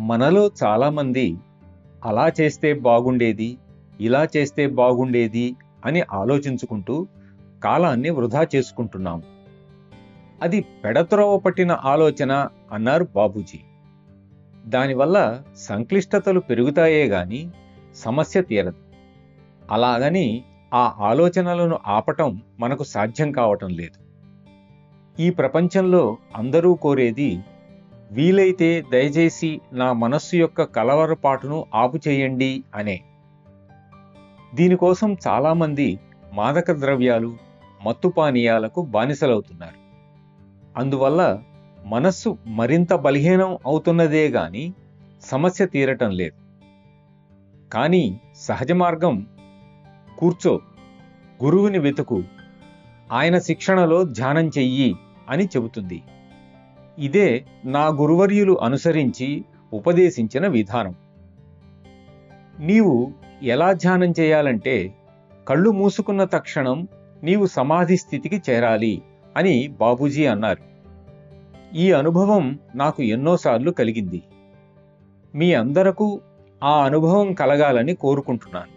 మనలో చాలామంది అలా చేస్తే బాగుండేది, ఇలా చేస్తే బాగుండేది అని ఆలోచించుకుంటూ కాలాన్ని వృధా చేసుకుంటున్నాం. అది పెడత్రోవ పట్టిన ఆలోచన అన్నారు బాబూజీ. దానివల్ల సంక్లిష్టతలు పెరుగుతాయే గాని సమస్య తీరదు. అలాగని ఆ ఆలోచనలను ఆపటం మనకు సాధ్యం కావటం లేదు. ఈ ప్రపంచంలో అందరూ కోరేది, వీలైతే దయచేసి నా మనస్సు యొక్క కలవరపాటును ఆపు చేయండి అనే. దీనికోసం చాలామంది మాదక ద్రవ్యాలు, మత్తు పానీయాలకు బానిసలవుతున్నారు. అందువల్ల మనస్సు మరింత బలహీనం అవుతున్నదే గాని సమస్య తీరటం లేదు. కానీ సహజ మార్గం కూర్చో, గురువుని వెతుకు, ఆయన శిక్షణలో ధ్యానం చెయ్యి అని చెబుతుంది. ఇదే నా గురువర్యులు అనుసరించి ఉపదేశించిన విధానం. నీవు ఎలా ధ్యానం చేయాలంటే, కళ్ళు మూసుకున్న తక్షణం నీవు సమాధి స్థితికి చేరాలి అని బాబూజీ అన్నారు. ఈ అనుభవం నాకు ఎన్నోసార్లు కలిగింది. మీ అందరకు ఆ అనుభవం కలగాలని కోరుకుంటున్నాను.